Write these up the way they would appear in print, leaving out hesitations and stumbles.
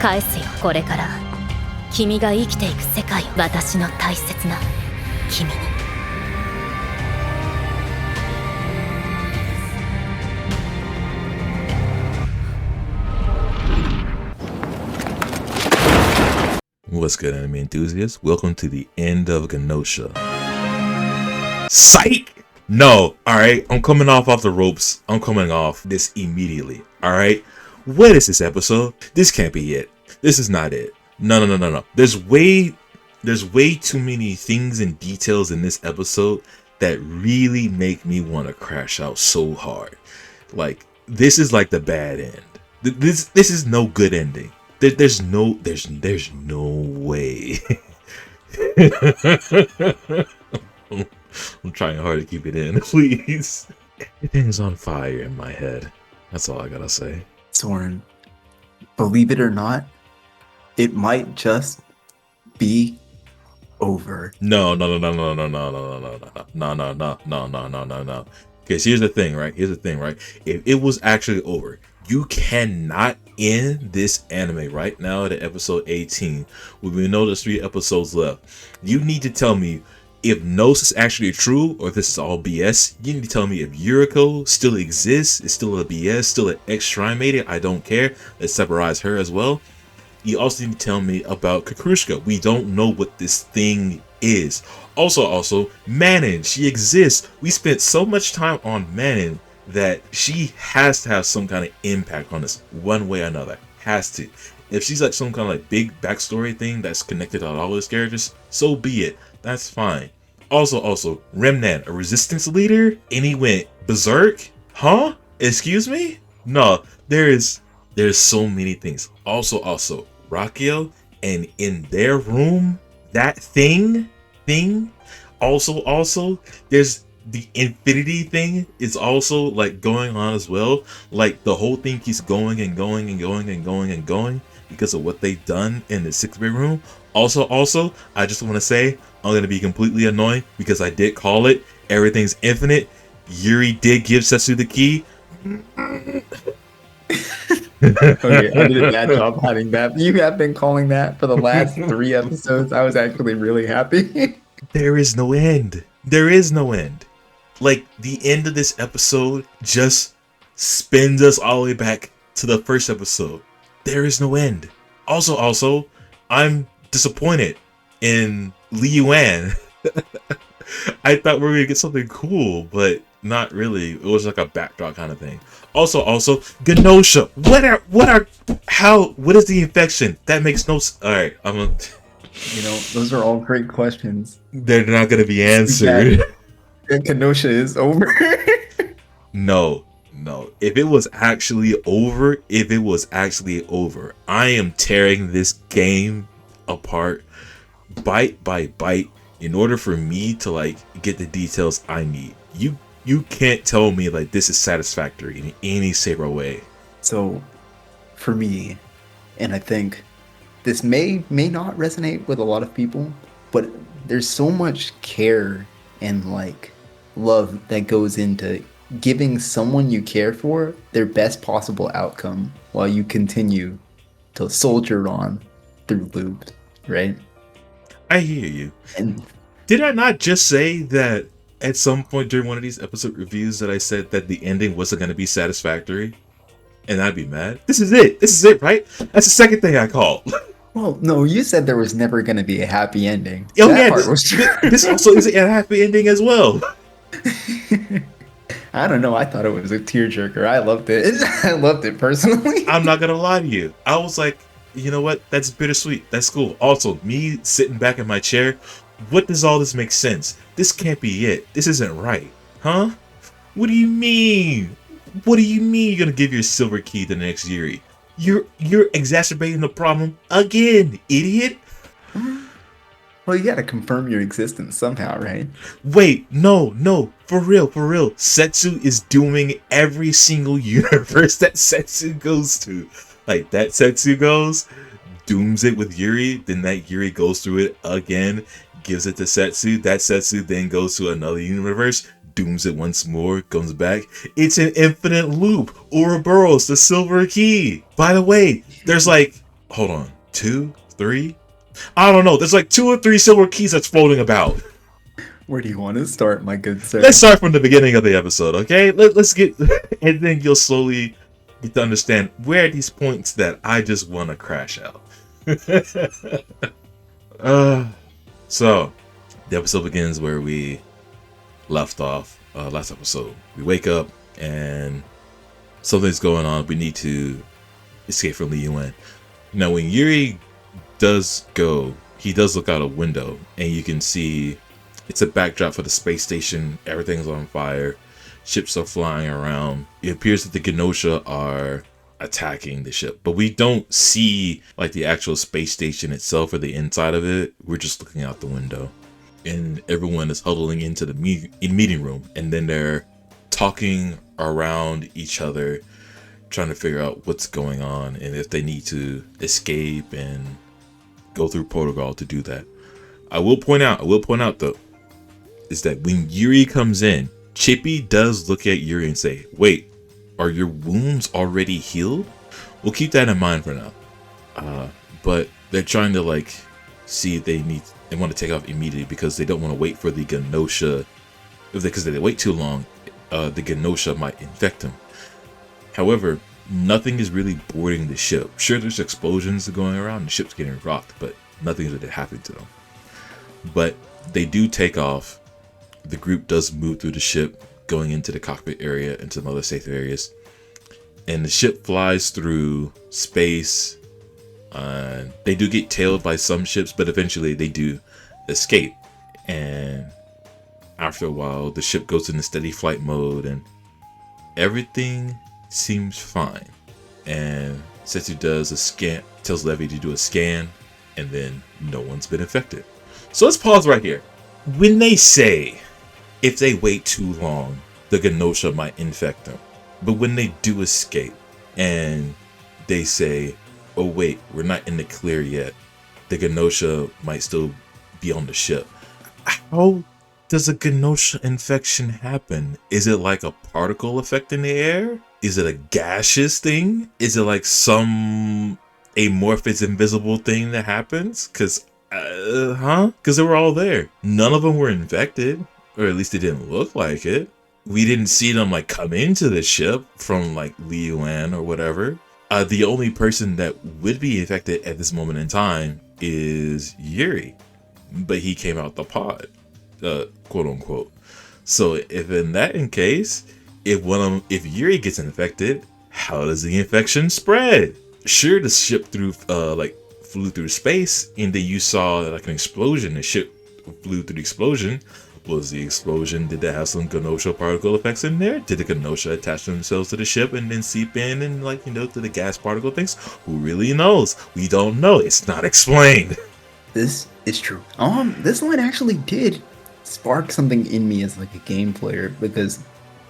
返すよ。これから君が生きていく世界を、私の大切な君に。What's good, anime enthusiasts? Welcome to the end of Gnosia. Psych! No, alright, I'm coming off the ropes. I'm coming off this immediately, alright? What is this episode? This can't be it. This is not it. No. There's way too many things and details in this episode that really make me want to crash out so hard. Like, this is like the bad end. This is no good ending. There's no way. I'm trying hard to keep it in, please. Everything's on fire in my head. That's all I gotta say. Soren, believe it or not, it might just be over. No. Okay, so here's the thing, right? If it was actually over, you cannot end this anime right now at episode 18 when we know there's 3 episodes left. You need to tell me if Gnosis is actually true or if this is all BS. You need to tell me if Yuriko still exists, is still a BS, still an ex-shrine maiden. I don't care. Let's separate her as well. You also need to tell me about Kakrushka. We don't know what this thing is. Also, Manon, she exists. We spent so much time on Manon that she has to have some kind of impact on us one way or another. Has to. If she's like some kind of like big backstory thing that's connected to all those characters, so be it. That's fine. Also, Remnan, a resistance leader, and he went berserk? Huh? Excuse me? No, there's so many things. Also, Raquel, and in their room, that thing. Also, there's the infinity thing is also like going on as well. Like the whole thing keeps going because of what they've done in the 6th grade room. Also, I just want to say I'm going to be completely annoying because I did call it. Everything's infinite. Yuri did give Setsu the key. Okay, I did a bad job hiding that. You have been calling that for the last 3 episodes. I was actually really happy. There is no end. Like, the end of this episode just spins us all the way back to the first episode. There is no end. Also, I'm disappointed in Li Yuan. I thought we were gonna get something cool, but not really. It was like a backdrop kind of thing. Also, Gnosia. What is the infection? That makes no sense. Alright, Those are all great questions. They're not gonna be answered. And Gnosia is over. No. If it was actually over, I am tearing this game apart bite by bite in order for me to like get the details I need. You can't tell me like this is satisfactory in any shape or way. So, for me, and I think this may not resonate with a lot of people, but there's so much care and like love that goes into giving someone you care for their best possible outcome while you continue to soldier on through loops, right? I hear you. And did I not just say that at some point during one of these episode reviews that I said that the ending wasn't going to be satisfactory? And I'd be mad. This is it, right? That's the second thing I called. Well, no, you said there was never going to be a happy ending. Oh that part was true. This also is a happy ending as well. I don't know. I thought it was a tearjerker. I loved it. I loved it personally. I'm not gonna lie to you. I was like, you know what? That's bittersweet. That's cool. Also, me sitting back in my chair. What does all this make sense? This can't be it. This isn't right, huh? What do you mean? What do you mean you're gonna give your silver key to the next Yuri? You're exacerbating the problem again, idiot. Well, you gotta confirm your existence somehow, right? Wait, no, for real. Setsu is dooming every single universe that Setsu goes to. Like, that Setsu goes, dooms it with Yuri, then that Yuri goes through it again, gives it to Setsu, that Setsu then goes to another universe, dooms it once more, comes back. It's an infinite loop. Ouroboros, the silver key. By the way, there's like, hold on, 2, 3. I don't know. There's like 2 or 3 silver keys that's floating about. Where do you want to start, my good sir? Let's start from the beginning of the episode, okay? Let's get, and then you'll slowly get to understand where are these points that I just want to crash out. So the episode begins where we left off last episode. We wake up and something's going on. We need to escape from the UN. Now, when Yuri does go, he does look out a window, and you can see it's a backdrop for the space station. Everything's on fire. Ships are flying around. It appears that the Gnosia are attacking the ship, but we don't see like the actual space station itself or the inside of it. We're just looking out the window, and everyone is huddling into the meeting room, and then they're talking around each other, trying to figure out what's going on and if they need to escape and go through protocol to do that. I will point out though, is that when Yuri comes in, Chippy does look at Yuri and say, "Wait, are your wounds already healed?" We'll keep that in mind for now. But they're trying to like see if they want to take off immediately because they don't want to wait for the Gnosia. Because if they wait too long, the Gnosia might infect them. However, nothing is really boarding the ship. Sure, there's explosions going around, the ship's getting rocked, but nothing's really happening to them. But they do take off. The group does move through the ship, going into the cockpit area and some other safe areas. And the ship flies through space. They do get tailed by some ships, but eventually they do escape. And after a while, the ship goes into steady flight mode and everything seems fine. And Setsu does a scan, tells Levy to do a scan, and then no one's been infected. So let's pause right here. When they say if they wait too long, the Gnosia might infect them. But when they do escape and they say, "Oh wait, we're not in the clear yet," the Gnosia might still be on the ship. How does a Gnosia infection happen? Is it like a particle effect in the air? Is it a gaseous thing? Is it like some amorphous invisible thing that happens? Because they were all there. None of them were infected, or at least it didn't look like it. We didn't see them like come into the ship from like Liuan or whatever. The only person that would be infected at this moment in time is Yuri, but he came out the pod, quote unquote. So if in that case, if Yuri gets infected, how does the infection spread? Sure, the ship flew through space, and then you saw like an explosion. The ship flew through the explosion. Was the explosion, did that have some Gnosia particle effects in there? Did the Gnosia attach themselves to the ship and then seep in and to the gas particle things? Who really knows? We don't know. It's not explained. This is true. This line actually did spark something in me as like a game player, because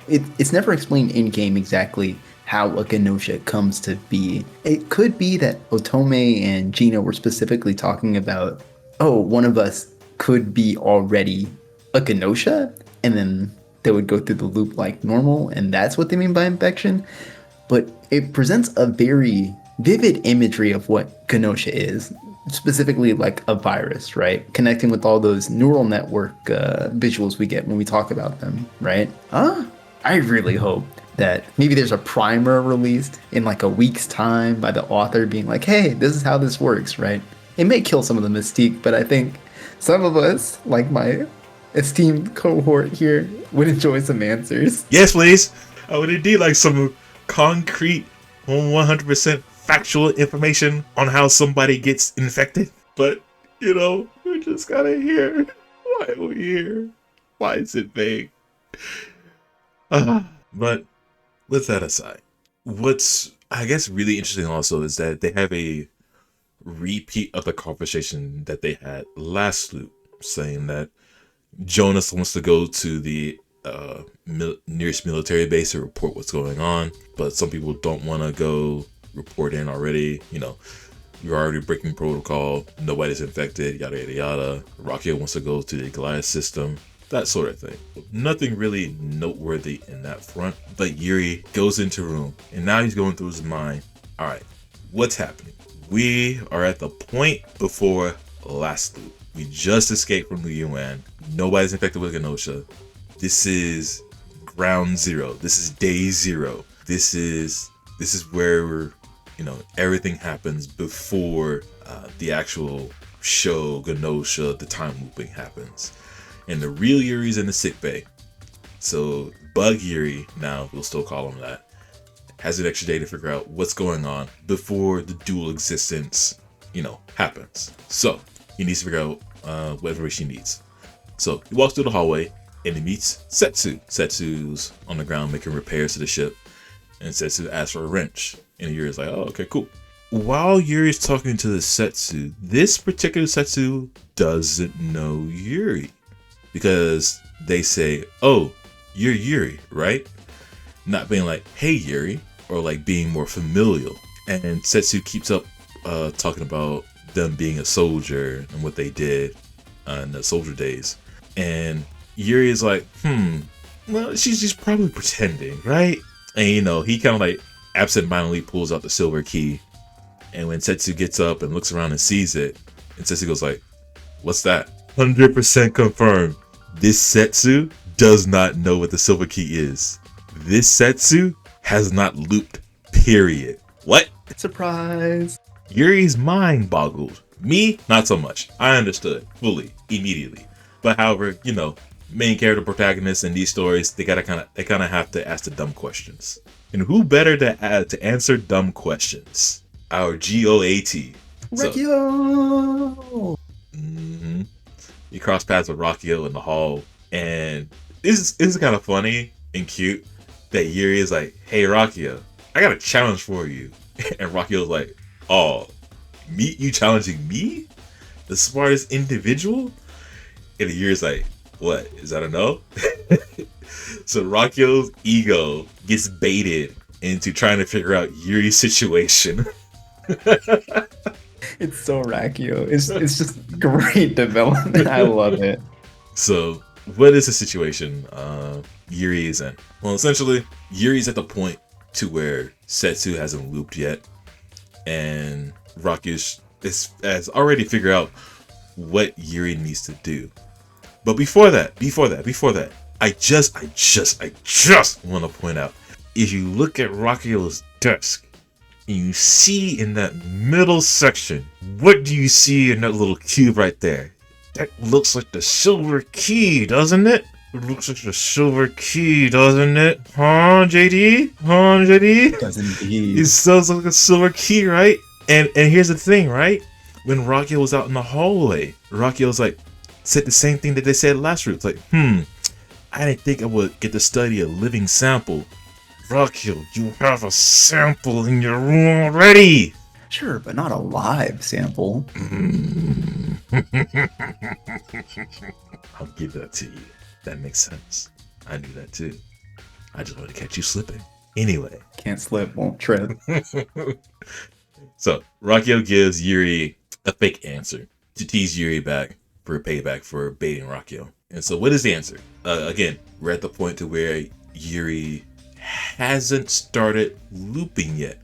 it's never explained in game exactly how a Gnosia comes to be. It could be that Otome and Gina were specifically talking about, oh, one of us could be already a Gnosia, and then they would go through the loop like normal, and that's what they mean by infection. But it presents a very vivid imagery of what Gnosia is, specifically like a virus, right? Connecting with all those neural network visuals we get when we talk about them, right? I really hope that maybe there's a primer released in like a week's time by the author being like, hey, this is how this works, right? It may kill some of the mystique, but I think some of us, like my esteemed cohort here, would enjoy some answers. Yes, please. I would indeed like some concrete, 100% factual information on how somebody gets infected. But, we're just kind of here. Why are we here? Why is it vague? But with that aside, what's, I guess, really interesting also is that they have a repeat of the conversation that they had last loop, saying that Jonas wants to go to the nearest military base to report what's going on, but some people don't want to go report in already. You're already breaking protocol, nobody's infected, yada yada yada. Rakia wants to go to the Goliath system, that sort of thing. Nothing really noteworthy in that front, but Yuri goes into room, and now he's going through his mind, all right, what's happening? We are at the point before last loop. We just escaped from the UN. Nobody's infected with Gnosia. This is ground zero. This is day zero. This is where everything happens before the actual show Gnosia, the time looping happens. And the real Yuri's in the sick bay. So Bug Yuri, now we'll still call him that, has an extra day to figure out what's going on before the dual existence, happens. So he needs to figure out what information he needs. So he walks through the hallway and he meets Setsu. Setsu's on the ground making repairs to the ship, and Setsu asks for a wrench. And Yuri's like, oh, okay, cool. While Yuri's talking to the Setsu, this particular Setsu doesn't know Yuri, because they say, oh, you're Yuri, right? Not being like, hey, Yuri, or like being more familial. And Setsu keeps up talking about them being a soldier and what they did in the soldier days. And Yuri is like, well, she's just probably pretending, right? And he kind of like absentmindedly pulls out the silver key. And when Setsu gets up and looks around and sees it, and Setsu goes like, what's that? 100% confirmed. This Setsu does not know what the silver key is. This Setsu has not looped, period. What? Surprise. Yuri's mind boggled. Me, not so much. I understood fully, immediately. But however, main character protagonists in these stories, they kind of have to ask the dumb questions. And who better to answer dumb questions? Our GOAT. Rakio! You cross paths with Rakio in the hall, and this is kind of funny and cute that Yuri is like, hey Rakio, I got a challenge for you. And Rakio's like, oh, you challenging me? The smartest individual? And Yuri's like, what? Is that a no? So Rakio's ego gets baited into trying to figure out Yuri's situation. It's so Rakio. It's just great development. I love it. So what is the situation Yuri is in? Well, essentially, Yuri's at the point to where Setsu hasn't looped yet, and Rakio has already figured out what Yuri needs to do. But before that, I just want to point out, if you look at Rakio's desk, and you see in that middle section, what do you see in that little cube right there? That looks like the silver key, doesn't it? It looks like the silver key, doesn't it? Huh, JD? It does indeed. It sounds like a silver key, right? And here's the thing, right? When Rakio was out in the hallway, Rakio was like, said the same thing that they said last week. It's like, I didn't think I would get to study a living sample. Rakio, you have a sample in your room already. Sure, but not a live sample. I'll give that to you. That makes sense. I knew that too. I just wanted to catch you slipping. Anyway. Can't slip, won't trip. So, Rakio gives Yuri a fake answer to tease Yuri back for payback for baiting Rakio. And so, what is the answer? Again, we're at the point to where Yuri hasn't started looping yet,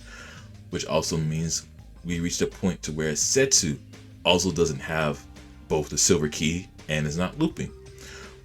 which also means we reached a point to where Setsu also doesn't have both the silver key and is not looping.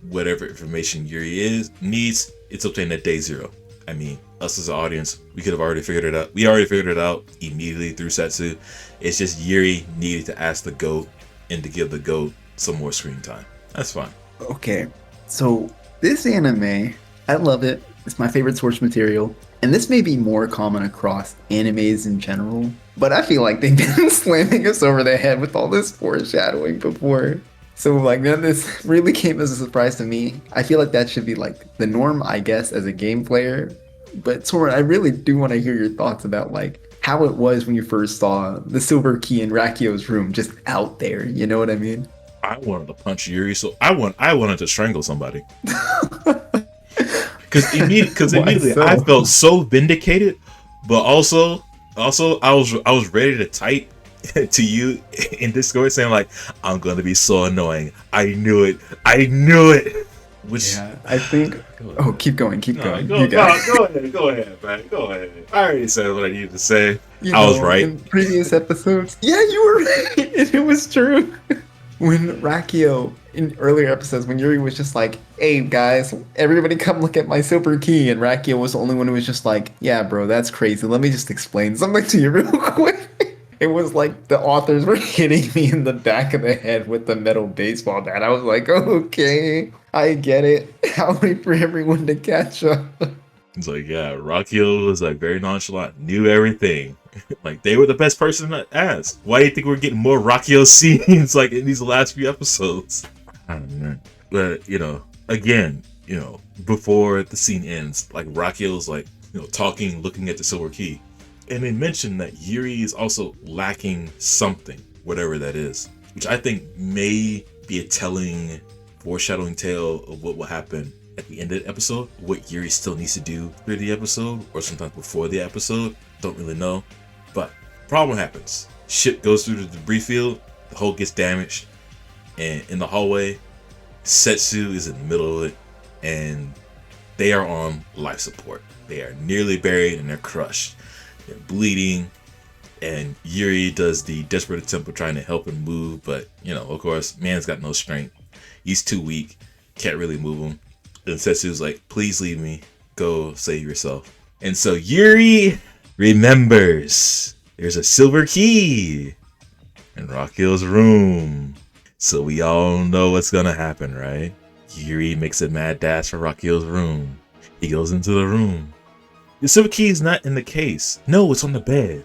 Whatever information Yuri needs, it's obtained at day zero. I mean, us as an audience, we could have already figured it out. We already figured it out immediately through Setsu. It's just Yuri needed to ask the GOAT and to give the GOAT some more screen time. That's fine. Okay, so this anime, I love it. It's my favorite source material. And this may be more common across animes in general, but I feel like they've been slamming us over the head with all this foreshadowing before. So like, man, this really came as a surprise to me. I feel like that should be like the norm, I guess, as a game player. But Soren, I really do want to hear your thoughts about like how it was when you first saw the silver key in Rakio's room just out there. You know what I mean? I wanted to punch Yuri, so I wanted to strangle somebody. Because immediately so? I felt so vindicated, but also I was ready to type to you in Discord saying like, I'm gonna be so annoying. I knew it. Which Yeah, I think. Go ahead. Oh, keep going, keep No, going. go, You got it. go ahead, man. Go ahead. I already said what I needed to say. You I was know, right. in previous episodes, yeah, you were right, and it was true. When Rakio, in earlier episodes, when Yuri was just like, "Hey guys, everybody come look at my silver key," and Rakio was the only one who was just like, "Yeah, bro, that's crazy. Let me just explain something to you real quick." It was like the authors were hitting me in the back of the head with the metal baseball bat. I was like, "Okay, I get it. I'll wait for everyone to catch up." It's like, yeah, Rockio was like very nonchalant, knew everything. Like they were the best person to ask. Why do you think we're getting more Rockio scenes like in these last few episodes? I don't know. But again, before the scene ends, like Rockio's like, talking, looking at the silver key. And they mentioned that Yuri is also lacking something, whatever that is. Which I think may be a telling, foreshadowing tale of what will happen at the end of the episode, what Yuri still needs to do through the episode, or sometimes before the episode. Don't really know. But problem happens. Ship goes through the debris field, the hull gets damaged, and in the hallway, Setsu is in the middle of it, and they are on life support. They are nearly buried and they're crushed. They're bleeding, and Yuri does the desperate attempt of trying to help him move, but of course, man's got no strength. He's too weak, can't really move him. Then Setsu's like, please leave me, go save yourself. And so Yuri remembers there's a silver key in Rockill's room. So we all know what's gonna happen, right? Yuri makes a mad dash for Rockill's room. He goes into the room. The silver key is not in the case. No, it's on the bed.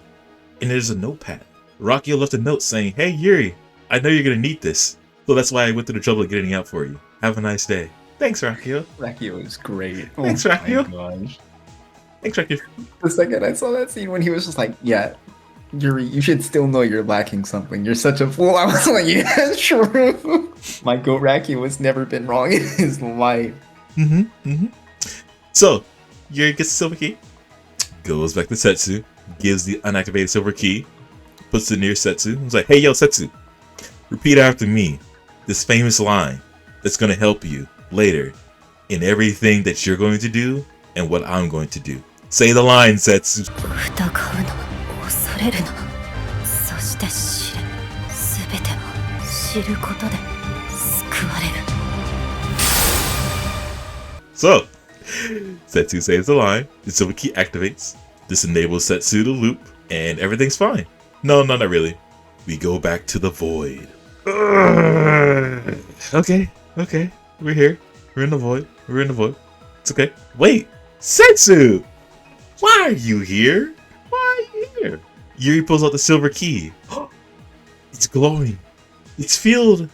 And there's a notepad. Rockio left a note saying, hey Yuri, I know you're gonna need this. So that's why I went through the trouble of getting it out for you. Have a nice day. Thanks, Rockio. Rockio is great. Thanks, oh Rockio. my gosh. Thanks, Rockio. The second I saw that scene when he was just like, yeah, Yuri, you should still know you're lacking something. You're such a fool. I was like, yeah, true. My goat Rockio has never been wrong in his life. So, Yuri gets the silver key, goes back to Setsu, gives the unactivated silver key, puts it near Setsu. He's like, hey, yo, Setsu, repeat after me this famous line that's going to help you later in everything that you're going to do and what I'm going to do. Say the line, Setsu. 疑うの恐れるのそして知れ全てを知ることで救われる So, Setsu says the line, the silver key activates, this enables Setsu to loop, and everything's fine. No, not really. We go back to the void. Okay, we're here. We're in the void. It's okay. Wait, Setsu! Why are you here? Why are you here? Yuri pulls out the silver key. It's glowing. It's filled.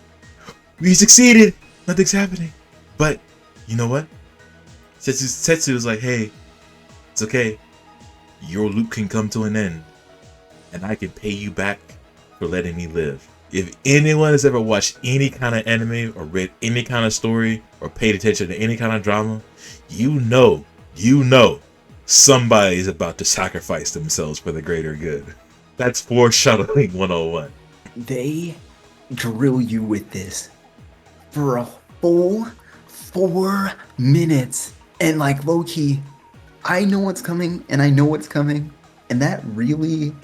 We succeeded. Nothing's happening. But, you know what? Setsu is like, hey, it's okay. Your loop can come to an end. And I can pay you back for letting me live. If anyone has ever watched any kind of anime or read any kind of story or paid attention to any kind of drama, you know somebody's about to sacrifice themselves for the greater good. That's foreshadowing 101. They drill you with this for a full 4 minutes. And like low-key, I know what's coming and I know what's coming. And that really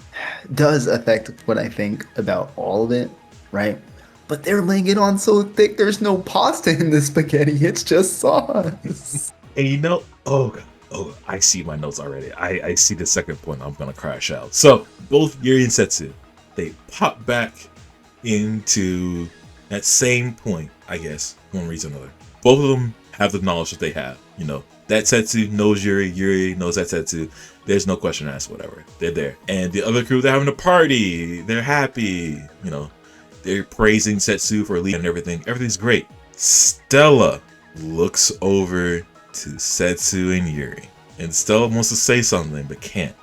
does affect what I think about all of it, right? But they're laying it on so thick, there's no pasta in the spaghetti. It's just sauce. And oh, I see my notes already. I see the second point. I'm going to crash out. So both Yuri and Setsu, they pop back into that same point, I guess, one reason or another. Both of them have the knowledge that they have. That Setsu knows Yuri. Yuri knows that Setsu. There's no question asked, whatever. They're there. And the other crew, they're having a party. They're happy. They're praising Setsu for leading and everything. Everything's great. Stella looks over to Setsu and Yuri. And Stella wants to say something, but can't.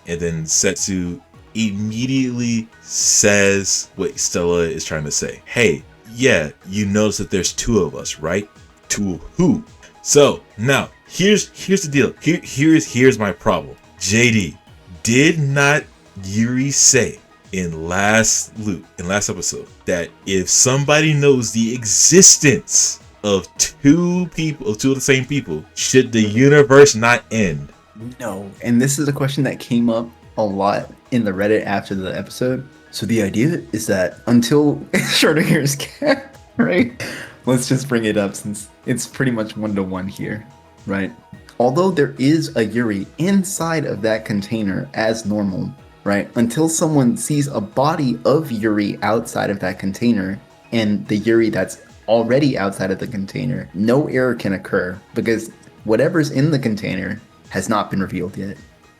And then Setsu immediately says what Stella is trying to say. Hey, yeah, you notice that there's 2 of us, right? 2 of who? So now here's the deal. Here's my problem. JD, did not Yuri say in last episode that if somebody knows the existence of two of the same people, should the universe not end? No. And this is a question that came up a lot in the Reddit after the episode. So the idea is that until Schrodinger's cat, right? Let's just bring it up since it's pretty much 1-to-1 here, right? Although there is a Yuri inside of that container as normal, right? Until someone sees a body of Yuri outside of that container and the Yuri that's already outside of the container, no error can occur because whatever's in the container has not been revealed yet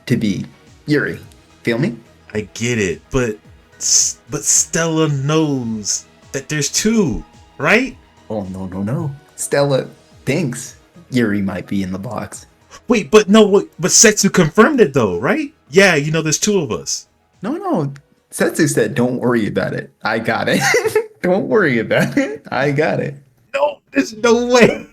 to be Yuri. Feel me? I get it, but Stella knows that there's two, right? Oh, no. Stella thinks Yuri might be in the box. Wait, but Setsu confirmed it though, right? Yeah, there's two of us. No. Setsu said, don't worry about it. I got it. Don't worry about it. I got it. No, there's no way.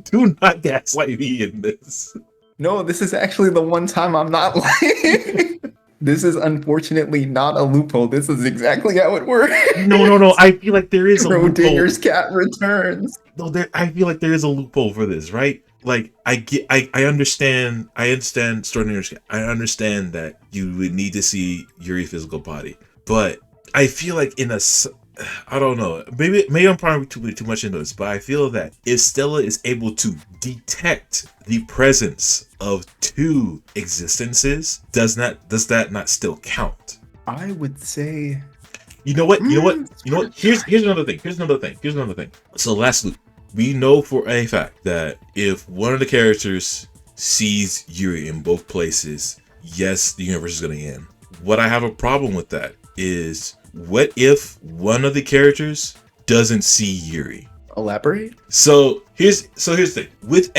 Do not gaslight me in this. No, this is actually the one time I'm not lying. This is unfortunately not a loophole. This is exactly how it works. No. I feel like there is a loophole. Schrodinger's cat returns. No, I feel like there is a loophole for this, right? Like I understand Schrodinger's cat. I understand that you would need to see Yuri's physical body, but I feel like I don't know. Maybe I'm probably too much into this, but I feel that if Stella is able to detect the presence of two existences, does that not still count? I would say. You know what? Here's another thing. So last loop, we know for a fact that if one of the characters sees Yuri in both places, yes, the universe is going to end. What I have a problem with that is, what if one of the characters doesn't see Yuri? Elaborate? So here's the thing with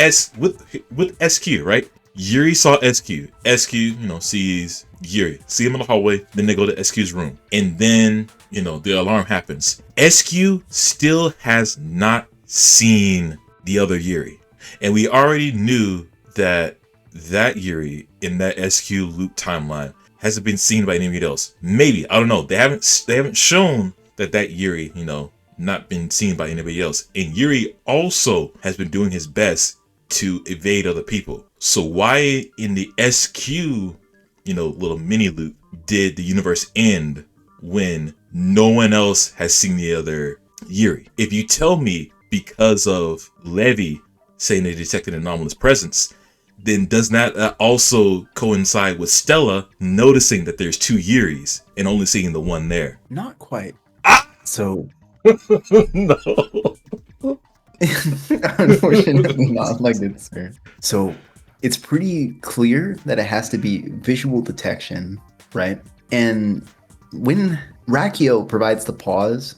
SQ, right? Yuri saw SQ. SQ, sees Yuri. See him in the hallway. Then they go to SQ's room, and then the alarm happens. SQ still has not seen the other Yuri, and we already knew that Yuri in that SQ loop timeline hasn't been seen by anybody else. Maybe, I don't know. They haven't shown that Yuri, not been seen by anybody else. And Yuri also has been doing his best to evade other people. So why in the SQ, little mini loop, did the universe end when no one else has seen the other Yuri? If you tell me because of Levy saying they detected an anomalous presence, then does that also coincide with Stella noticing that there's two Yuris and only seeing the one there? Not quite. So. No. Unfortunately, not, my good sir. So it's pretty clear that it has to be visual detection, right? And when Rakio provides the pause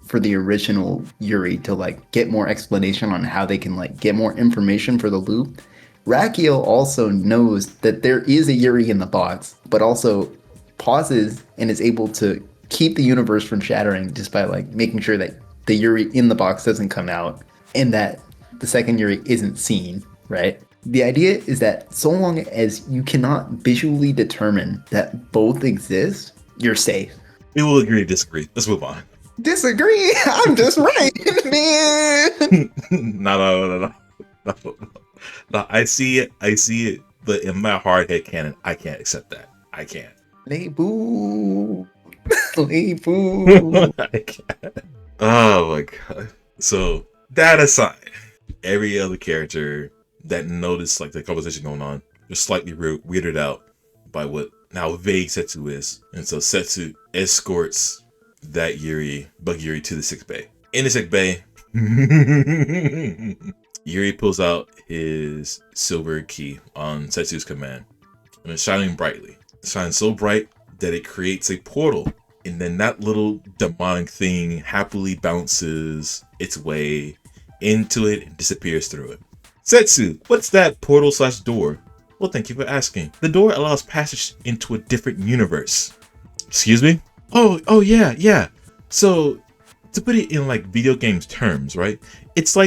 for the original Yuri to get more explanation on how they can get more information for the loop, Rakio also knows that there is a Yuri in the box, but also pauses and is able to keep the universe from shattering just by making sure that the Yuri in the box doesn't come out and that the second Yuri isn't seen, right? The idea is that so long as you cannot visually determine that both exist, you're safe. We will agree to disagree. Let's move on. Disagree? I'm just right, man. No. No, I see it, but in my hard head canon, I can't accept that. I can't. Laboo. Laboo. I can't. Oh my god. So that aside, every other character that noticed the conversation going on was slightly weirded out by how vague Setsu is. And so Setsu escorts that Bug Yuri to the sick bay. In the sick bay, Yuri pulls out his silver key on Setsu's command, and it's shining brightly. It shines so bright that it creates a portal, and then that little demonic thing happily bounces its way into it and disappears through it. Setsu, what's that portal/door? Well, thank you for asking. The door allows passage into a different universe. Excuse me? Oh yeah. So, to put it in video games terms, right? It's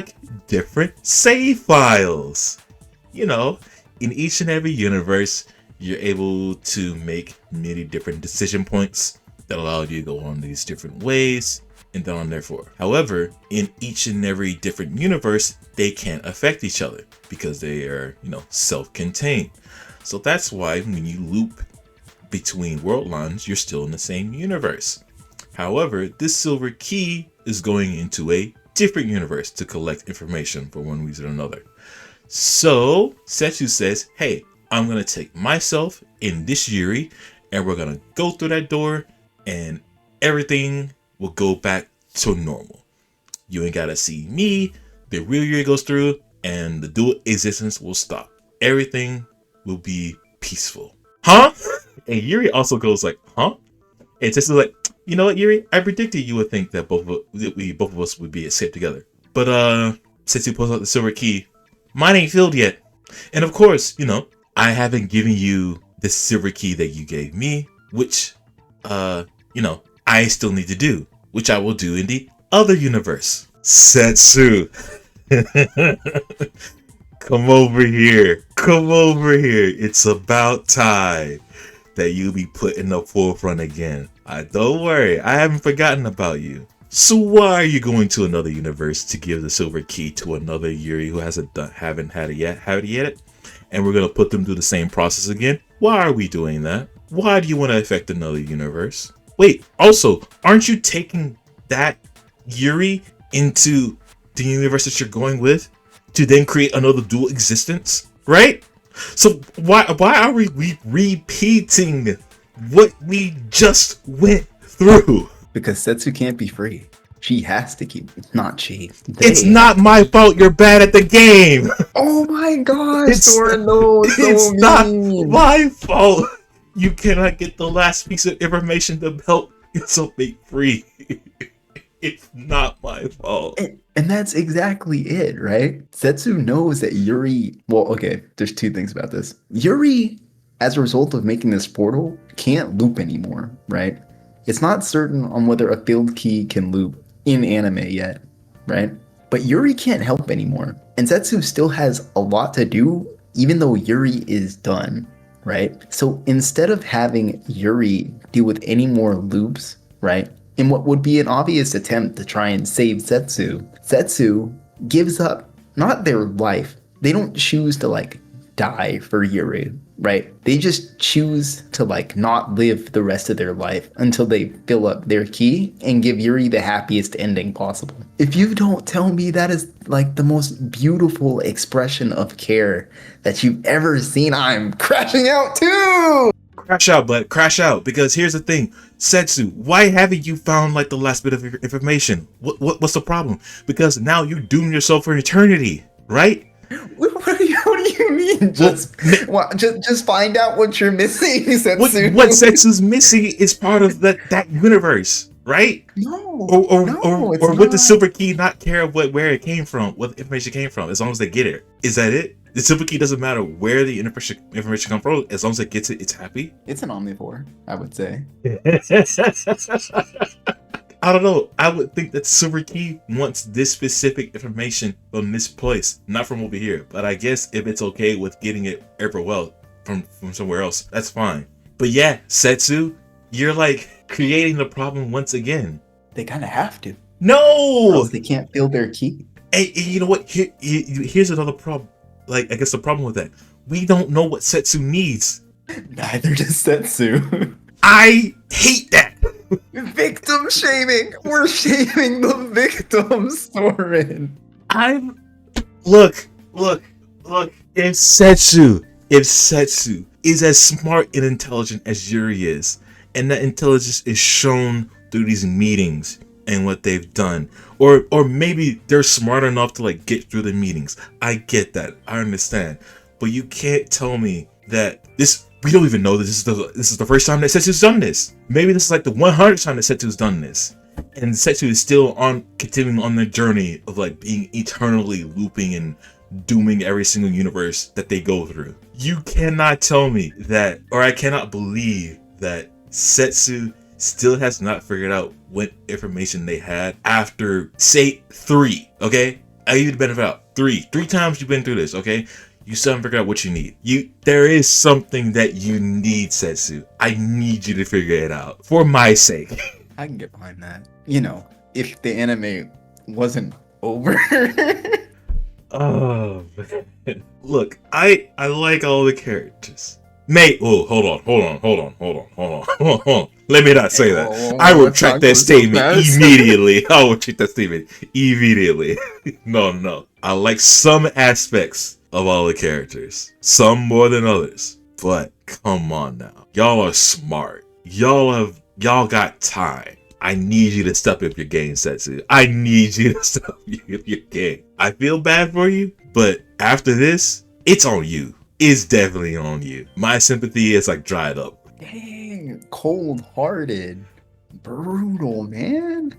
different save files. In each and every universe, you're able to make many different decision points that allow you to go on these different ways. and then on therefore. However, in each and every different universe, they can't affect each other because they are, self-contained. So that's why when you loop between world lines, you're still in the same universe. However, this silver key is going into a different universe to collect information for one reason or another. So Setsu says, hey, I'm going to take myself in this Yuri and we're going to go through that door and everything will go back to normal. You ain't got to see me. The real Yuri goes through and the dual existence will stop. Everything will be peaceful. Huh? And Yuri also goes like, huh? And Setsu's like, you know what, Yuri? I predicted you would think that both of us would be escaped together. But Setsu pulls out the silver key. Mine ain't filled yet. And of course, I haven't given you the silver key that you gave me, which I still need to do, which I will do in the other universe. Setsu. Come over here. Come over here. It's about time that you be put in the forefront again. Don't worry, I haven't forgotten about you. So why are you going to another universe to give the silver key to another Yuri who haven't had it yet? And we're gonna put them through the same process again? Why are we doing that? Why do you want to affect another universe? Wait, also, aren't you taking that Yuri into the universe that you're going with to then create another dual existence, right? So why are we repeating what we just went through? Because Setsu can't be free. She has to keep. Not she. It's not my fault you're bad at the game. Oh my gosh, Sora, no, it's not my fault. You cannot get the last piece of information to help yourself be free. It's not my fault. And that's exactly it, right? Setsu knows that Yuri... Well, okay, there's two things about this. Yuri, as a result of making this portal, can't loop anymore, right? It's not certain on whether a filled key can loop in anime yet, right? But Yuri can't help anymore. And Setsu still has a lot to do, even though Yuri is done, right? So instead of having Yuri deal with any more loops, right? In what would be an obvious attempt to try and save Setsu gives up not their life. They don't choose to die for Yuri, right? They just choose to not live the rest of their life until they fill up their key and give Yuri the happiest ending possible. If you don't tell me that is the most beautiful expression of care that you've ever seen, I'm crashing out too! Crash out, bud. Crash out. Because here's the thing. Setsu, why haven't you found the last bit of information? What's the problem? Because now you doom yourself for eternity, right? What do you mean? Just find out what you're missing, Setsu. What Setsu's missing is part of that universe, right? No. Or would the silver key not care where it came from, what the information came from, as long as they get it? Is that it? The silver key doesn't matter where the information comes from, as long as it gets it, it's happy. It's an omnivore, I would say. I don't know. I would think that silver key wants this specific information from this place, not from over here. But I guess if it's okay with getting it everywhere from somewhere else, that's fine. But yeah, Setsu, you're creating the problem once again. They kind of have to. No! Or else they can't fill their key. Hey, you know what? Here's another problem. I guess the problem with that. We don't know what Setsu needs. Neither does Setsu. I hate that. Victim shaming. We're shaming the victims, Soren. Look. If Setsu is as smart and intelligent as Yuri is, and that intelligence is shown through these meetings and what they've done, or maybe they're smart enough to get through the meetings. I get that. I understand. But you can't tell me that we don't even know that this is the first time that Setsu's done this. Maybe this is the 100th time that Setsu's done this. And Setsu is still continuing on the journey of being eternally looping and dooming every single universe that they go through. You cannot tell me that, or I cannot believe that Setsu still has not figured out what information they had after, say, 3, okay? I give you the benefit out. 3 times you've been through this, okay? You still haven't figured out what you need. There is something that you need, Setsu. I need you to figure it out. For my sake. I can get behind that. if the anime wasn't over. Oh man. Look, I like all the characters. Mate, oh, hold on. Let me not say that. I Let's retract not that go so statement fast. immediately. I retract that statement immediately. No. I like some aspects of all the characters. Some more than others. But come on now. Y'all are smart. Y'all got time. I need you to step up your game, Setsu. I need you to step up your game. I feel bad for you, but after this, it's on you. It's definitely on you. My sympathy is like dried up. Dang, cold-hearted, brutal, man.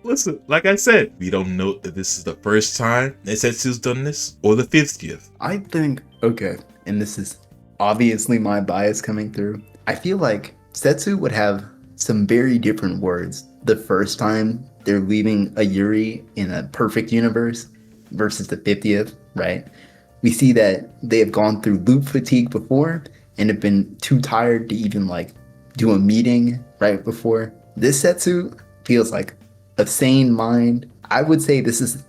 Listen, like I said, we don't know that this is the first time that Setsu's done this or the 50th. I think, okay, and this is obviously my bias coming through. I feel like Setsu would have some very different words the first time they're leaving a Yuri in a perfect universe versus the 50th, right? We see that they have gone through loop fatigue before and have been too tired to even like do a meeting right before. This Setsu feels like a sane mind. I would say this is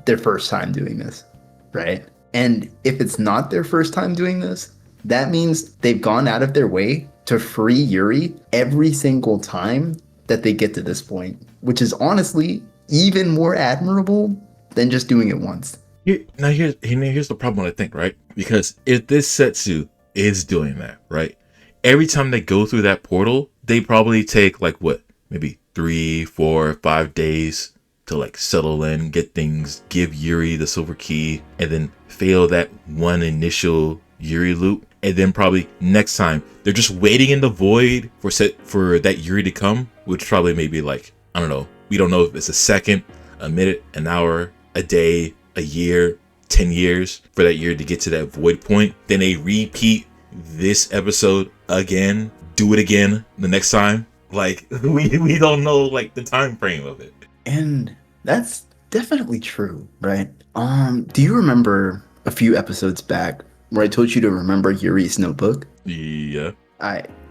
their first time doing this, right? And if it's not their first time doing this, that means they've gone out of their way to free Yuri every single time that they get to this point, which is honestly even more admirable than just doing it once. Here's the problem, I think, right? Because if this Setsu is doing that, right? Every time they go through that portal, they probably take like what? Maybe 3, 4, 5 days to like settle in, get things, give Yuri the silver key, and then fail that one initial Yuri loop. And then probably next time they're just waiting in the void for that Yuri to come, which probably maybe like, I don't know. We don't know if it's a second, a minute, an hour, a day, a year, 10 years for that Yuri to get to that void point. Then they repeat this episode again, do it again the next time. Like we don't know like the time frame of it. And that's definitely true, right? Do you remember a few episodes back where I told you to remember Yuri's notebook? Yeah.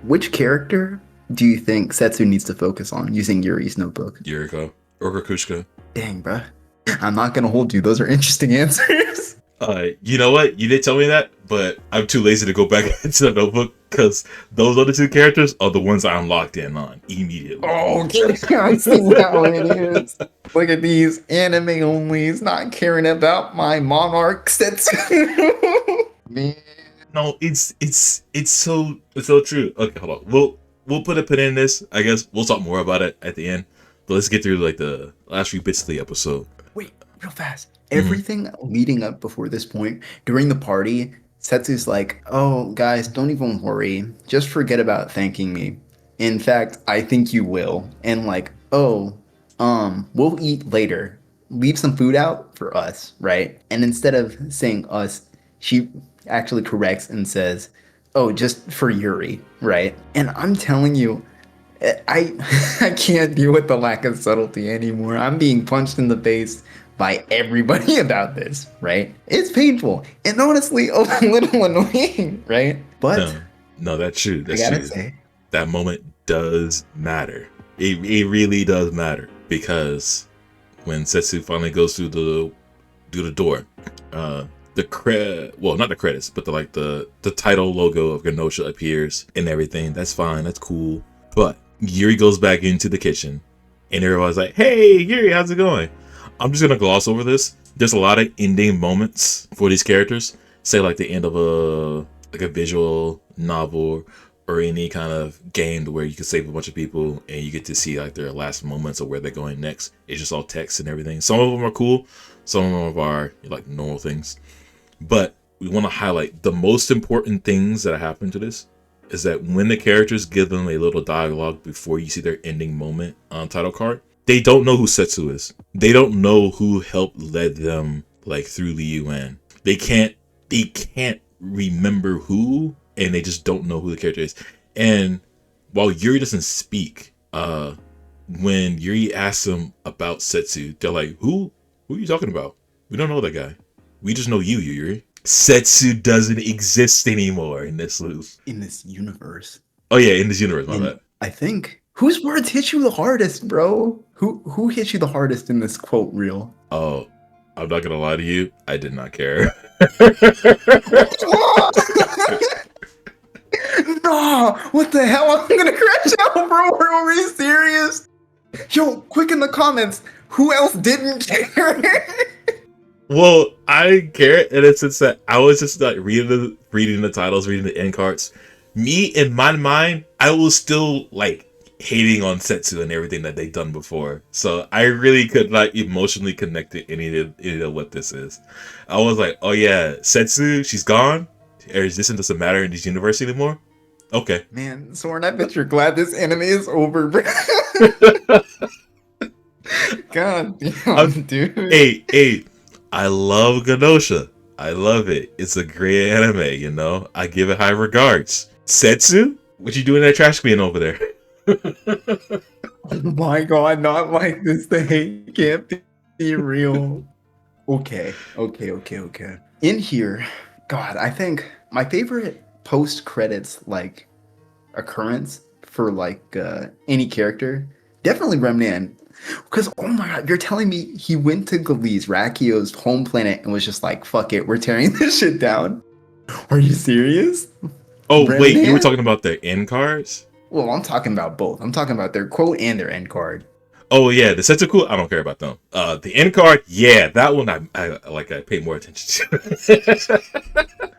Which character do you think Setsu needs to focus on using Yuri's notebook? Yuriko or Rakushka. Dang, bruh. I'm not gonna hold you. Those are interesting answers. You know what? You did tell me that, but I'm too lazy to go back into the notebook because those other two characters are the ones I'm locked in on immediately. Oh, okay. I see how it is. Look at these anime onlys not caring about my monarch Setsu. Man. No, it's so true. Okay, hold on. We'll put a pin in this. I guess we'll talk more about it at the end. But let's get through like the last few bits of the episode. Wait, real fast. Everything leading up before this point, during the party, Setsu's like, oh, guys, don't even worry. Just forget about thanking me. In fact, I think you will. And like, oh, we'll eat later. Leave some food out for us, right? And instead of saying us, she actually corrects and says, oh, just for Yuri, right? And I'm telling you, I I can't deal with the lack of subtlety anymore. I'm being punched in the face by everybody about this, right? It's painful and honestly a little annoying, right? But no, that's true. That's I gotta true. say, that moment does matter. It really does matter because when Setsu finally goes through the door, not the credits, but the title logo of Gnosia appears and everything. That's fine. That's cool. But Yuri goes back into the kitchen and everybody's like, hey, Yuri, how's it going? I'm just going to gloss over this. There's a lot of ending moments for these characters. Say like the end of a visual novel or any kind of game where you can save a bunch of people and you get to see like their last moments of where they're going next. It's just all text and everything. Some of them are cool. Some of them are like normal things. But we want to highlight the most important things that happen to this is that when the characters give them a little dialogue before you see their ending moment on title card, they don't know who Setsu is. They don't know who helped lead them like through the UN. They can't remember who, and they just don't know who the character is. And while Yuri doesn't speak, when Yuri asks them about Setsu, they're like, who are you talking about? We don't know that guy. We just know you, Yuri. Setsu doesn't exist anymore in this loop. in this universe, Oh yeah, in this universe, my bad. I think Whose words hit you the hardest, bro? Who hit you the hardest in this quote reel? Oh, I'm not gonna lie to you. I did not care. No, what the hell? I'm gonna crash out, bro. Are you serious? Yo, quick in the comments. Who else didn't care? Well, I didn't care in a sense that I was just like reading the titles, reading the end cards. Me, in my mind, I was still like hating on Setsu and everything that they've done before. So I really could not emotionally connect to any of what this is. I was like, oh yeah, Setsu, she's gone. Her existence doesn't matter in this universe anymore. Okay. Man, Soren, I bet you're glad this anime is over, bro. God damn, dude. Hey, I love Gnosia. I love it. It's a great anime, you know? I give it high regards. Setsu? What you doing in that trash can over there? Oh my god, not like this. The hate can't be real. Okay. In here, God, I think my favorite post-credits, like, occurrence for, like, any character, definitely Remnan. Because, oh my god, you're telling me he went to Galiz, Rakio's home planet, and was just like, fuck it, we're tearing this shit down? Are you serious? Oh, wait, you were Remnan? talking about the end cards? Well, I'm talking about both. I'm talking about their quote and their end card. Oh yeah, the Setsu cool. I don't care about them. The end card, yeah, that one I pay more attention to.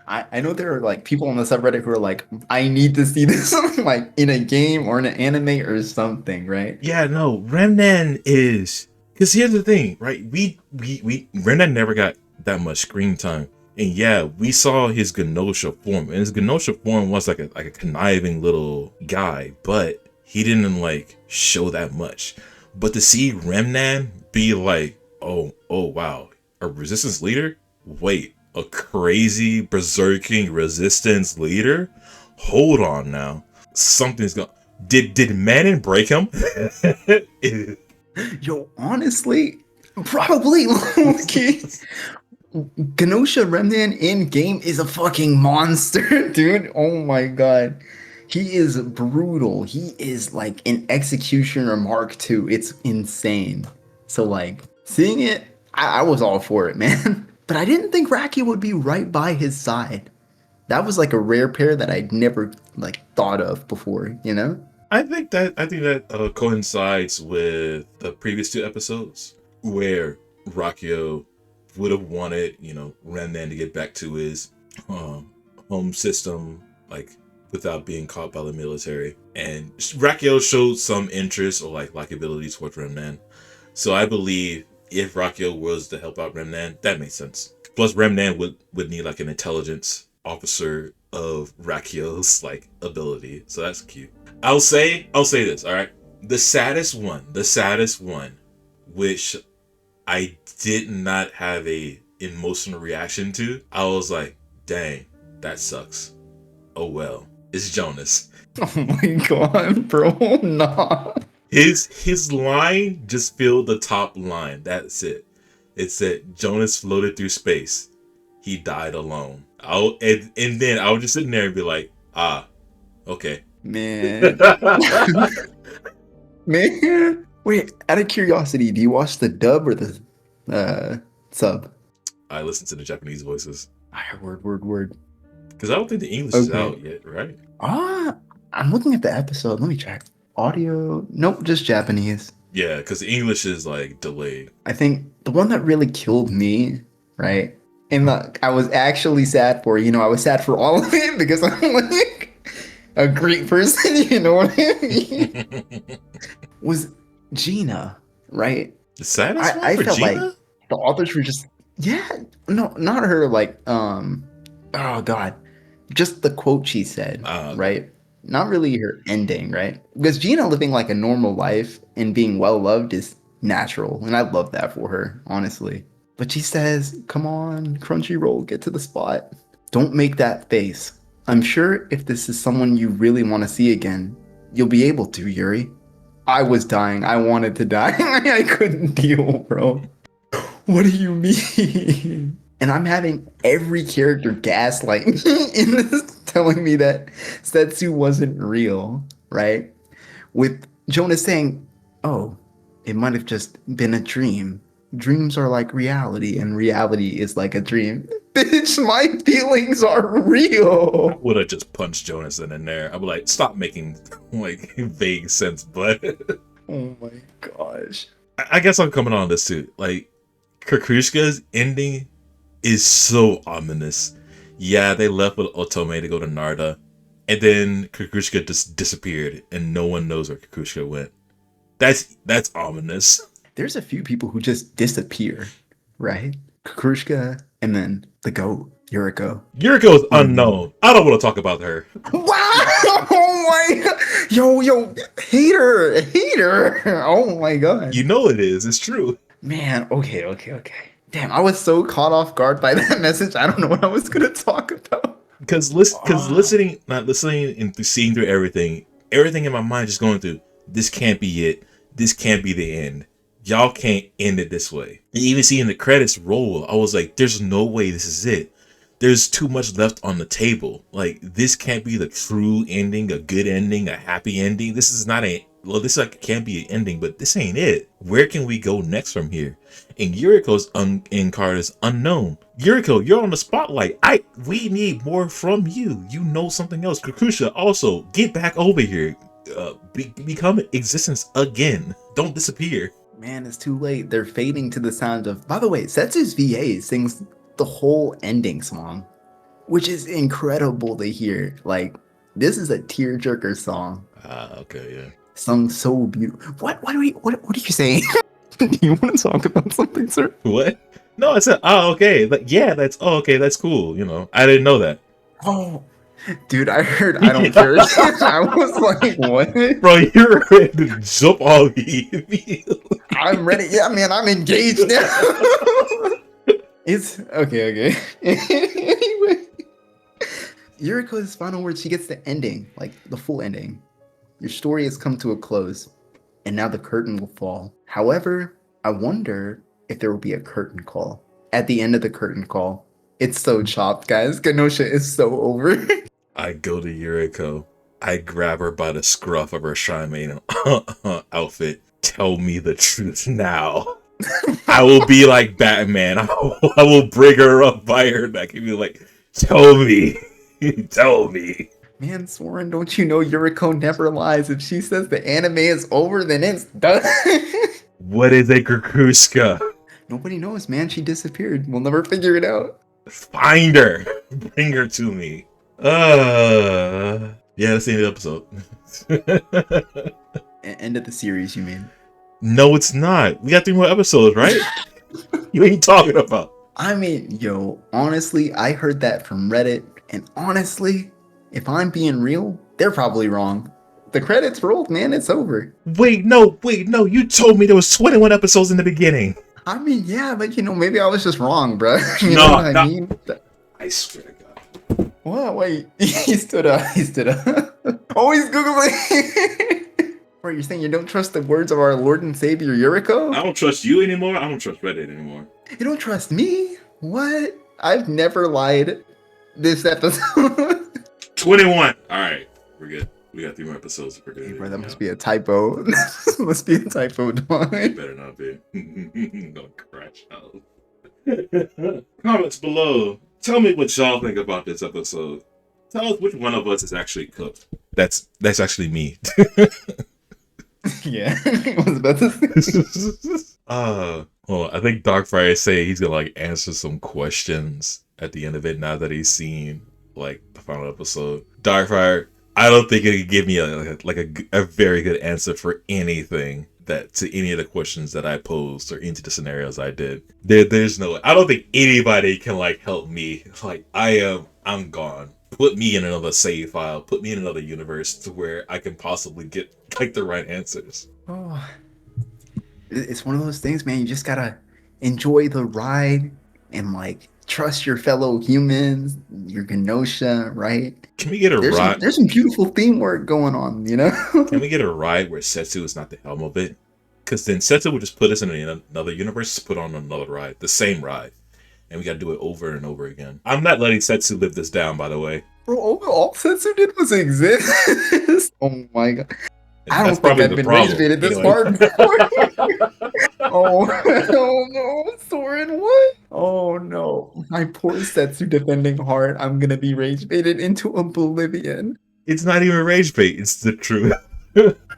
I know there are like people on the subreddit who are like, I need to see this like in a game or in an anime or something, right? Yeah, no, Remnan is because here's the thing, right? We Remnan never got that much screen time, and yeah, we saw his Gnosia form, and his Gnosia form was like a conniving little guy, but he didn't like show that much. But to see Remnan be like, oh wow, a resistance leader? Wait, a crazy berserking resistance leader? Hold on now. Something's going. Did Manon break him? Yo, honestly, probably okay. Gnosia Remnan in game is a fucking monster, dude. Oh my god. He is brutal. He is like an executioner Mark II. It's insane. So like seeing it, I was all for it, man. But I didn't think Raki would be right by his side. That was like a rare pair that I'd never like thought of before, you know? I think that coincides with the previous two episodes where Rakio would have wanted, Remnan to get back to his home system, like without being caught by the military. And Rakio showed some interest or like likability towards Remnan. So I believe if Rakio was to help out Remnan, that makes sense. Plus Remnan would need like an intelligence officer of Rakio's like ability. So that's cute. I'll say this, all right? The saddest one, which I did not have a emotional reaction to, I was like, dang, that sucks. Oh well. It's Jonas. Oh my god, bro, nah. His line just filled the top line. That's it. It said Jonas floated through space. He died alone. And then I would just sit there and be like, okay. Man. Man. Wait, out of curiosity, do you watch the dub or the sub? I listen to the Japanese voices. Word. Because I don't think the English is out yet, right? I'm looking at the episode. Let me check. Audio. Nope, just Japanese. Yeah, because the English is like delayed. I think the one that really killed me, right? And I was actually sad for, I was sad for all of it because I'm like a Greek person, you know what I mean? Was Gina, right? The saddest one I for felt Gina? like the authors were just, no, not her, like, oh God, just the quote she said, right? Not really her ending, right? Because Gina living like a normal life and being well loved is natural, and I love that for her, honestly. But she says, come on, Crunchyroll, get to the spot. Don't make that face. I'm sure if this is someone you really want to see again, you'll be able to, Yuri. I was dying. I wanted to die. I couldn't deal, bro. What do you mean? And I'm having every character gaslight in this, telling me that Setsu wasn't real, right? With Jonah's saying, "Oh, it might have just been a dream. Dreams are like reality, and reality is like a dream." Bitch, my feelings are I real. would have just punched Jonathan in there. I'd be like, stop making like vague sense, but Oh my gosh. I guess I'm coming on this too. Like, Kakrushka's ending is so ominous. Yeah, they left with Otome to go to Narda, and then Kakrushka just disappeared, and no one knows where Kakrushka went. That's ominous. There's a few people who just disappear, right? Kukrushka and then the goat, Yuriko. Yuriko is unknown. I don't want to talk about her. Wow! Oh my god! Yo, hater! Oh my god. You know it is. It's true. Man, okay. Damn, I was so caught off guard by that message. I don't know what I was gonna talk about. Because not listening and seeing through everything in my mind just going through, this can't be it. This can't be the end. Y'all can't end it this way. And even seeing the credits roll, I was like, there's no way this is it. There's too much left on the table. Like, this can't be the true ending, a good ending, a happy ending. This is not this like can't be an ending, but this ain't it. Where can we go next from here? And Yuriko's end card is unknown. Yuriko, you're on the spotlight. We need more from you. You know something else. Kakusha, also get back over here. Become existence again. Don't disappear. Man, it's too late. They're fading to the sound of. By the way, Setsu's VA sings the whole ending song, which is incredible to hear. Like, this is a tearjerker song. Okay, yeah. Sung so beautiful. What are you saying? Do you want to talk about something, sir? What? No, I said, okay. Okay, that's cool. You know, I didn't know that. Oh, dude, I heard I don't care. I was like, what? Bro, you're ready to jump all the I'm ready. Yeah, man, I'm engaged now. It's okay. Anyway, Yuriko's final words, she gets the ending, like the full ending. Your story has come to a close, and now the curtain will fall. However, I wonder if there will be a curtain call. At the end of the curtain call, it's so chopped, guys. Gnosia is so over. I go to Yuriko. I grab her by the scruff of her Shine outfit. Tell me the truth now. I will be like Batman. I will bring her up by her neck and be like, tell me. Tell me. Man, Soren, don't you know Yuriko never lies? If she says the anime is over, then it's done. What is a Kukushka? Nobody knows, man. She disappeared. We'll never figure it out. Find her. Bring her to me. Yeah, that's the end of the episode. End of the series, you mean? No, it's not. We got 3 more episodes, right? You ain't talking about. I mean, yo, honestly, I heard that from Reddit, and honestly, if I'm being real, they're probably wrong. The credits rolled, man. It's over. Wait, no. You told me there was 21 episodes in the beginning. I mean, yeah, but maybe I was just wrong, bro. You know what I mean? I swear to God. What? Wait, he stood up. Oh, he's Googling. Bro, you're saying you don't trust the words of our Lord and Savior Yuriko? I don't trust you anymore. I don't trust Reddit anymore. You don't trust me? What? I've never lied this episode. 21. All right, we're good. We got 3 more episodes. We're good. Hey, bro, that must be a typo. Must be a typo, dog. It better not be. Don't crash out. Comments below. Tell me what y'all think about this episode. Tell us which one of us is actually cooked. That's actually me. Yeah, I was about to say. Well, I think Dark Friday say he's gonna like answer some questions at the end of it now that he's seen like the final episode. Darkfire, I don't think it could give me a very good answer for anything to any of the questions that I posed or into the scenarios I did. There's no, I don't think anybody can like help me. Like I'm gone. Put me in another save file. Put me in another universe to where I can possibly get like the right answers. Oh, it's one of those things, man. You just gotta enjoy the ride and like trust your fellow humans, your Gnosia, right? Can we get a ride? There's some beautiful theme work going on, you know? Can we get a ride where Setsu is not the helm of it? Because then Setsu would just put us in another universe, put on another ride, the same ride. And we gotta do it over and over again. I'm not letting Setsu live this down, by the way. Bro, all Setsu did was exist. Oh my god. And I that's don't think probably I've the been rage problem. baited this Anyway. hard before. Oh, oh no, Soren, what? Oh no. My poor Setsu defending heart. I'm gonna be rage baited into oblivion. It's not even rage bait, it's the truth.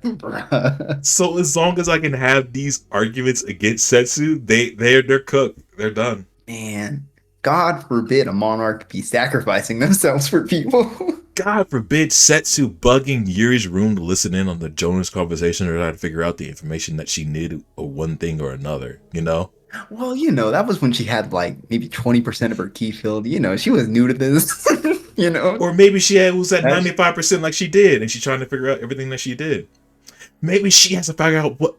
Bruh. So as long as I can have these arguments against Setsu, they're cooked. They're done. Man, God forbid a monarch be sacrificing themselves for people. God forbid Setsu bugging Yuri's room to listen in on the Jonas conversation or try to figure out the information that she needed or one thing or another, you know? Well, that was when she had like maybe 20% of her key filled. She was new to this. you know? Or maybe was at That's 95% like she did and she's trying to figure out everything that she did. Maybe she has to figure out what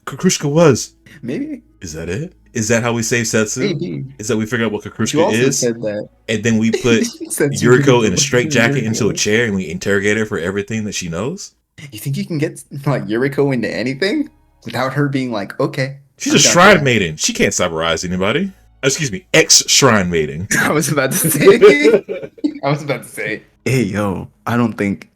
Kakrushka was. maybe. Is that it? Is that how we save Setsu? Maybe. Is that we figure out what You Kakrushka also is? said that. And then we put Since you really Yuriko in a believe straitjacket into a Yuriko. chair and we interrogate her for everything that she knows? You think you can get like Yuriko into anything without her being like, okay, She's I'm a down for shrine that. maiden. She can't saborize anybody. Excuse me, ex-shrine maiden. I was about to say. I was about to say. Hey yo, I don't think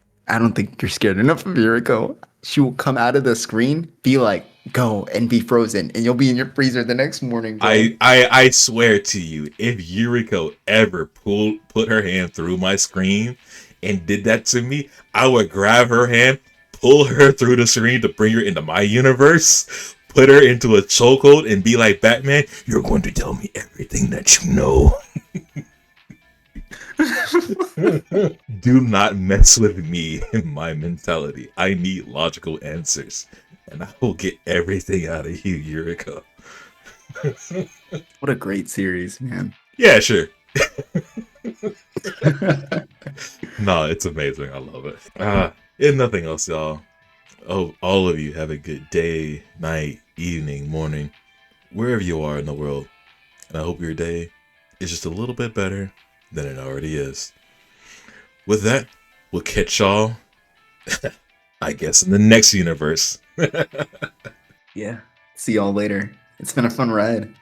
you're scared enough of Yuriko. She will come out of the screen, be like, go and be frozen, and you'll be in your freezer the next morning, bro. I swear to you, if Yuriko ever put her hand through my screen and did that to me, I would grab her hand, pull her through the screen to bring her into my universe, put her into a chokehold, and be like, Batman, you're going to tell me everything that you know. Do not mess with me and my mentality. I need logical answers, and I will get everything out of you, Yuriko. What a great series, man. Yeah, sure. No, it's amazing. I love it. If nothing else, y'all. Oh, all of you have a good day, night, evening, morning, wherever you are in the world. And I hope your day is just a little bit better than it already is. With that, we'll catch y'all, I guess, in the next universe. Yeah. See y'all later. It's been a fun ride.